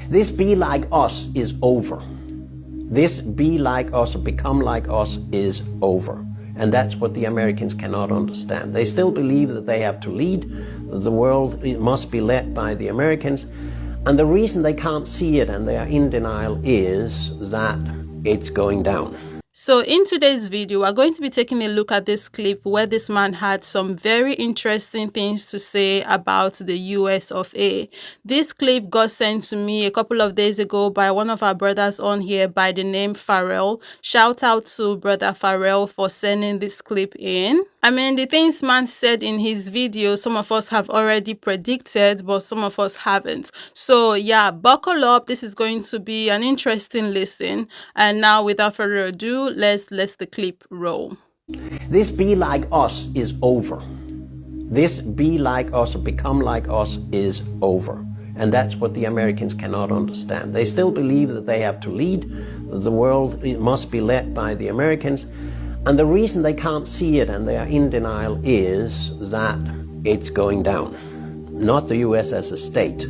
This be like us is over. This be like us or become like us is over. And that's what the Americans cannot understand. They still believe that they have to lead. The world must be led by the Americans. And the reason they can't see it and they are in denial is that it's going down. So in today's video, we're going to be taking a look at this clip where this man had some very interesting things to say about the US of A. This clip got sent to me a couple of days ago by one of our brothers on here by the name Farrell. Shout out to brother Farrell for sending this clip in. I mean, the things man said in his video, some of us have already predicted, but some of us haven't. So yeah, buckle up. This is going to be an interesting listen. And now, without further ado, let's let the clip roll. This be like us is over. This be like us or become like us is over. And that's what the Americans cannot understand. They still believe that they have to lead. The world must be led by the Americans. And the reason they can't see it and they are in denial is that it's going down. Not the US as a state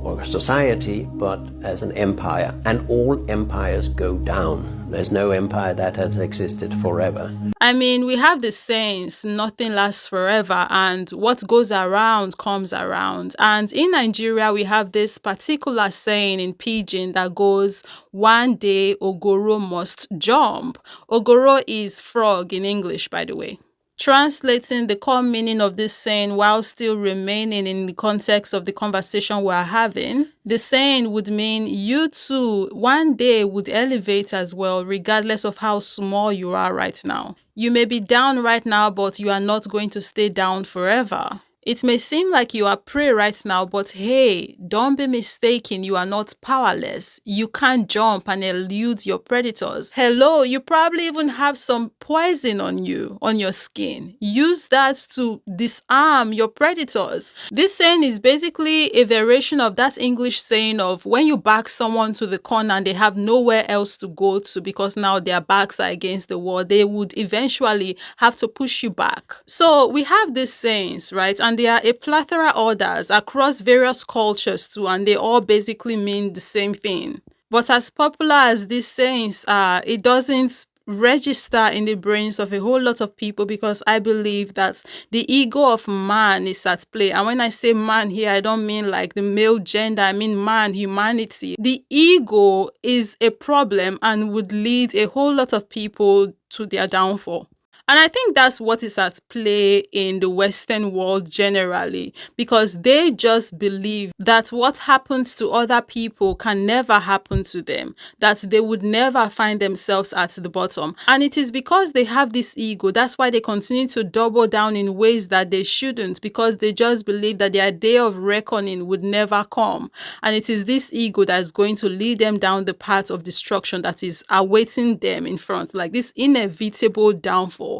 or a society, but as an empire. And all empires go down. There's no empire that has existed forever. I mean, we have the sayings, nothing lasts forever, and what goes around comes around. And in Nigeria, we have this particular saying in Pidgin that goes, one day Ogoro must jump. Ogoro is frog in English, by the way. Translating the core meaning of this saying while still remaining in the context of the conversation we're having, the saying would mean you too one day would elevate as well, regardless of how small you are right now. You may be down right now, but you are not going to stay down forever. It may seem like you are prey right now, but hey, don't be mistaken, you are not powerless. You can't jump and elude your predators. Hello, you probably even have some poison on you, on your skin. Use that to disarm your predators. This saying is basically a variation of that English saying of when you back someone to the corner and they have nowhere else to go to because now their backs are against the wall, they would eventually have to push you back. So we have these sayings, right? And there are a plethora of others across various cultures too, and they all basically mean the same thing. But as popular as these sayings are, it doesn't register in the brains of a whole lot of people because I believe that the ego of man is at play. And when I say man here, I don't mean like the male gender, I mean man, humanity. The ego is a problem and would lead a whole lot of people to their downfall. And I think that's what is at play in the Western world generally, because they just believe that what happens to other people can never happen to them, that they would never find themselves at the bottom. And it is because they have this ego, that's why they continue to double down in ways that they shouldn't, because they just believe that their day of reckoning would never come. And it is this ego that is going to lead them down the path of destruction that is awaiting them in front, like this inevitable downfall.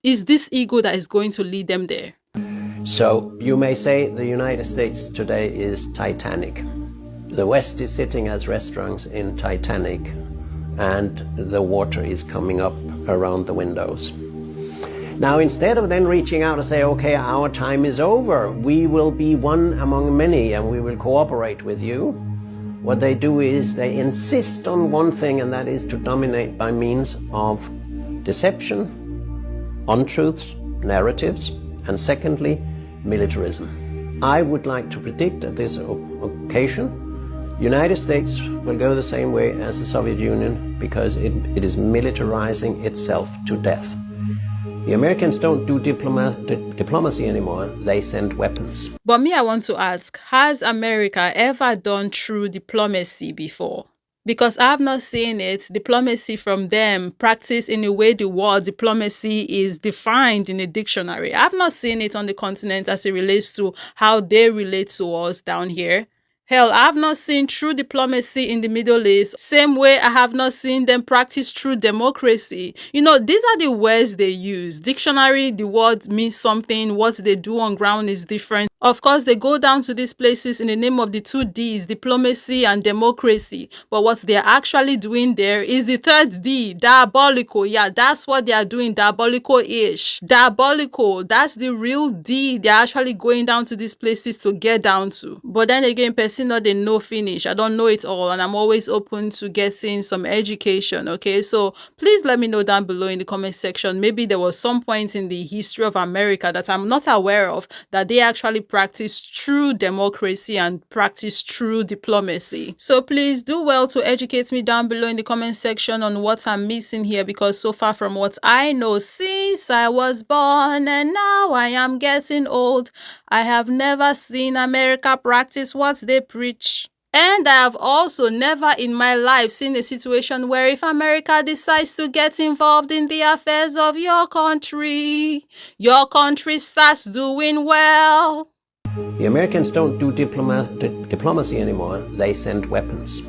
Is this ego that is going to lead them there? So you may say the United States today is Titanic. The West is sitting as restaurants in Titanic and the water is coming up around the windows. Now, instead of then reaching out and say, okay, our time is over, we will be one among many and we will cooperate with you, what they do is they insist on one thing, and that is to dominate by means of deception, untruths, narratives, and secondly, militarism. I would like to predict at this occasion, United States will go the same way as the Soviet Union because it is militarizing itself to death. The Americans don't do diplomacy anymore, they send weapons. But me, I want to ask, has America ever done true diplomacy before? Because I have not seen it, diplomacy from them practiced in a way the word diplomacy is defined in a dictionary. I have not seen it on the continent as it relates to how they relate to us down here. Hell, I have not seen true diplomacy in the Middle East, same way I have not seen them practice true democracy. You know, these are the words they use. Dictionary, the word means something. What they do on ground is different. Of course, they go down to these places in the name of the 2 Ds, diplomacy and democracy. But what they're actually doing there is the 3rd D, diabolical. Yeah, that's what they are doing, diabolical-ish. Diabolical, that's the real D they're actually going down to these places to get down to. But then again, person not they know finish. I don't know it all, and I'm always open to getting some education, okay? So please let me know down below in the comment section. Maybe there was some point in the history of America that I'm not aware of that they actually practice true democracy and practice true diplomacy. So please do well to educate me down below in the comment section on what I'm missing here, because so far from what I know since I was born and now I am getting old, I have never seen America practice what they preach. And I have also never in my life seen a situation where if America decides to get involved in the affairs of your country starts doing well. The Americans don't do diplomacy anymore. They send weapons.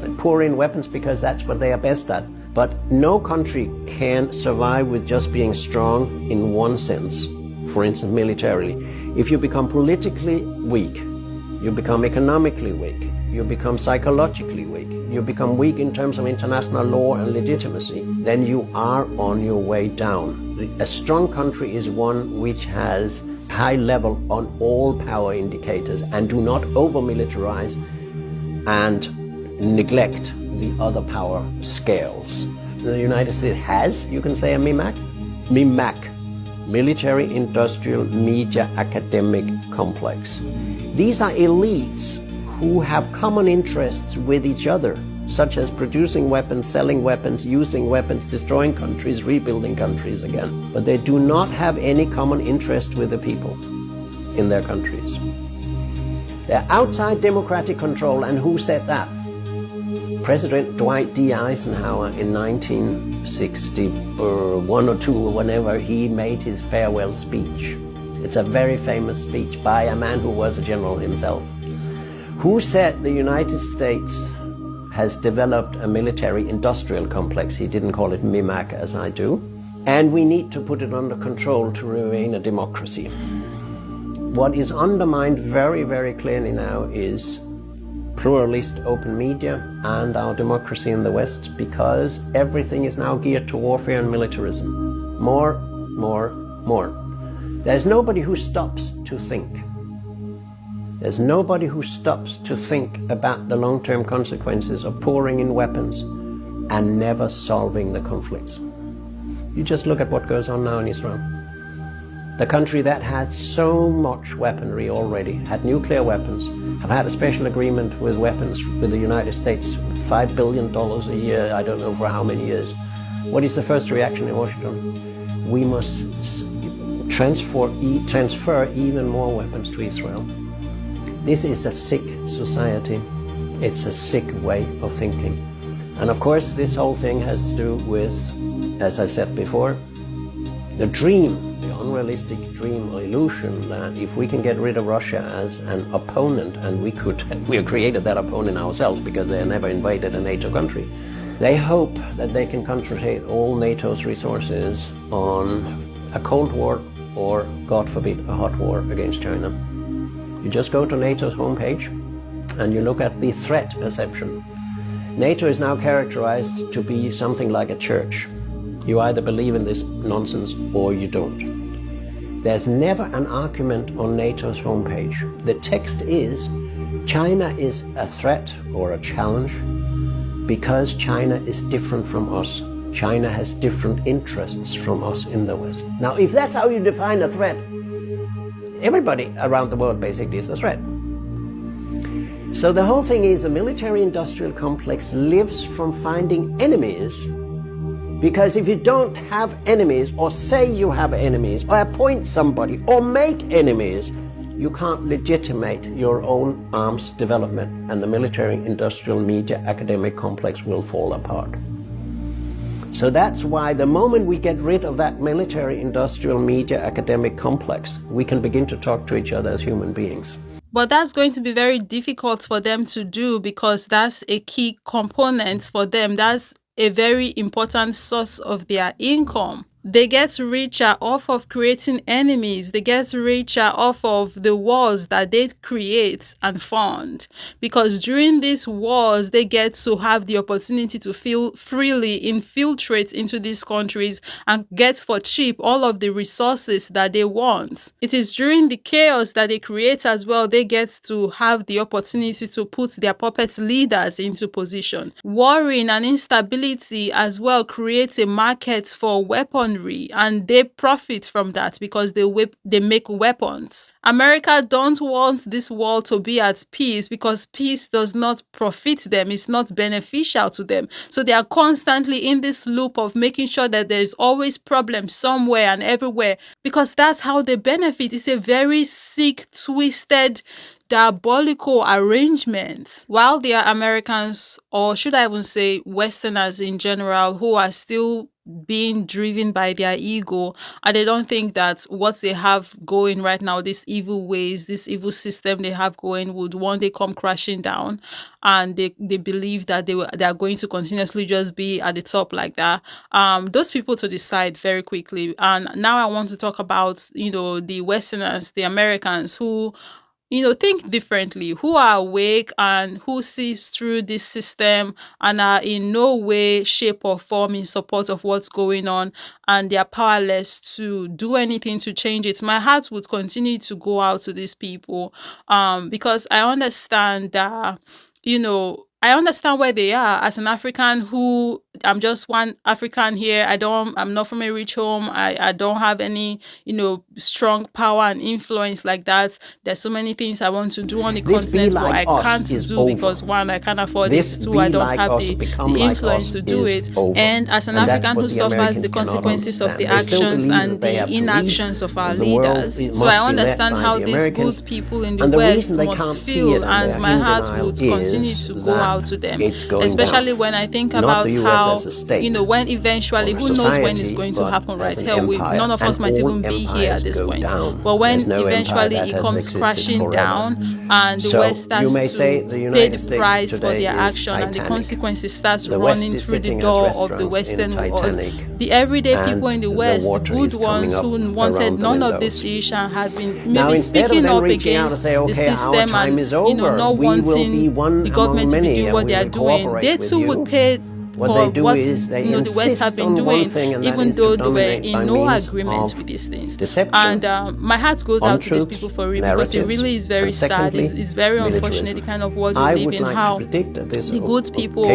They pour in weapons because that's what they are best at. But no country can survive with just being strong in one sense, for instance, militarily. If you become politically weak, you become economically weak, you become psychologically weak, you become weak in terms of international law and legitimacy, then you are on your way down. A strong country is one which has high level on all power indicators and do not over-militarize and neglect the other power scales. The United States has, you can say, a MIMAC, Military Industrial Media Academic Complex. These are elites who have common interests with each other, such as producing weapons, selling weapons, using weapons, destroying countries, rebuilding countries again. But they do not have any common interest with the people in their countries. They're outside democratic control, and who said that? President Dwight D. Eisenhower in 1961 or 2 or whenever he made his farewell speech. It's a very famous speech by a man who was a general himself, who said the United States has developed a military-industrial complex. He didn't call it MIMAC as I do. And we need to put it under control to remain a democracy. What is undermined very, very clearly now is pluralist open media and our democracy in the West, because everything is now geared to warfare and militarism. More. There's nobody who stops to think. There's nobody who stops to think about the long-term consequences of pouring in weapons and never solving the conflicts. You just look at what goes on now in Israel. The country that has so much weaponry already, had nuclear weapons, have had a special agreement with weapons with the United States, $5 billion a year, I don't know for how many years. What is the first reaction in Washington? We must transfer even more weapons to Israel. This is a sick society. It's a sick way of thinking. And of course, this whole thing has to do with, as I said before, the dream, the unrealistic dream or illusion that if we can get rid of Russia as an opponent, and we have created that opponent ourselves because they never invaded a NATO country, they hope that they can concentrate all NATO's resources on a Cold War or, God forbid, a hot war against China. You just go to NATO's homepage and you look at the threat perception. NATO is now characterized to be something like a church. You either believe in this nonsense or you don't. There's never an argument on NATO's homepage. The text is, China is a threat or a challenge because China is different from us. China has different interests from us in the West. Now, if that's how you define a threat, everybody around the world basically is a threat. So the whole thing is a military-industrial complex lives from finding enemies, because if you don't have enemies, or say you have enemies, or appoint somebody, or make enemies, you can't legitimate your own arms development, and the military-industrial media academic complex will fall apart. So that's why the moment we get rid of that military-industrial media academic complex, we can begin to talk to each other as human beings. But that's going to be very difficult for them to do, because that's a key component for them. That's a very important source of their income. They get richer off of creating enemies. They get richer off of the wars that they create and fund. Because during these wars, they get to have the opportunity to feel freely infiltrate into these countries and get for cheap all of the resources that they want. It is during the chaos that they create as well, they get to have the opportunity to put their puppet leaders into position. Worrying and instability as well creates a market for weaponry, and they profit from that because they make weapons. America don't want this world to be at peace because peace does not profit them. It's not beneficial to them. So they are constantly in this loop of making sure that there's always problems somewhere and everywhere, because that's how they benefit. It's a very sick, twisted, diabolical arrangement. While there are Americans, or should I even say Westerners in general, who are still being driven by their ego, and they don't think that what they have going right now, these evil ways, this evil system they have going, would one day come crashing down, and they believe that they are going to continuously just be at the top like that. Those people to decide very quickly. And now I want to talk about, the Westerners, the Americans who think differently, who are awake and who sees through this system and are in no way, shape, or form in support of what's going on, and they are powerless to do anything to change it. My heart would continue to go out to these people, because I understand that, I understand where they are. As an African who, I'm just one African here. I'm not from a rich home. I don't have any, strong power and influence like that. There's so many things I want to do on the continent, but I can't do because one, I can't afford it. Two, I don't have the influence to do it. And as an African who suffers the consequences of the actions and the inactions of our leaders. So I understand how these good people in the West must feel, and my heart would continue to go out to them, especially when I think about how, when eventually, who knows when it's going to happen, right? Hell, none of us might even be here at this point. But when eventually it comes crashing down and the West starts to pay the price for their action and the consequences starts running through the door of the Western world, the everyday people in the West, the good ones who wanted none of this issue and had been maybe speaking up against the system and, not wanting the government to be doing what they are doing, they too would pay for what the West have been doing, even though they were in no agreement with these things. And my heart goes out to these people for real, because it really is very sad. It's very unfortunate, the kind of world we live in, how the good people,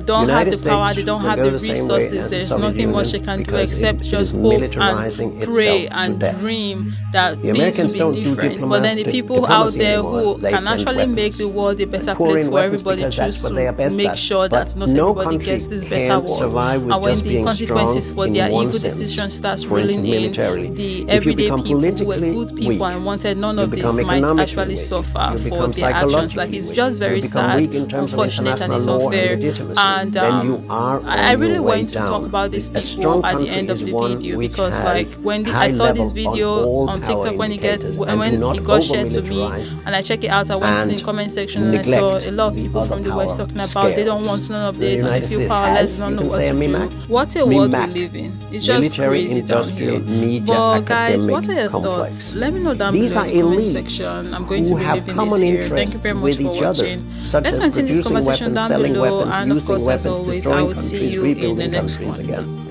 don't have the power, they don't have the resources. There's nothing much they can do except just hope and pray and dream that things will be different. But then the people out there who can actually make the world a better place for everybody choose to make sure that not everybody gets this better world. And when the consequences for their evil decisions starts rolling in, the everyday people who were good people and wanted none of this might actually suffer for their actions. Like, it's just very sad, unfortunate, and it's unfair. And I really want to talk about these people at the end of the video, because when I saw this video on TikTok, when it got shared to me and I check it out, I went to the comment section and I saw a lot of people from the West talking about they don't want none of this, and they feel powerless, don't know what to do. What a world we live in. It's just crazy down here. But guys, what are your thoughts? Let me know down below in the comment section. I'm going to be leaving this here. Thank you very much for watching. Let's continue this conversation down below, and of course, as always, I will see you in the next one.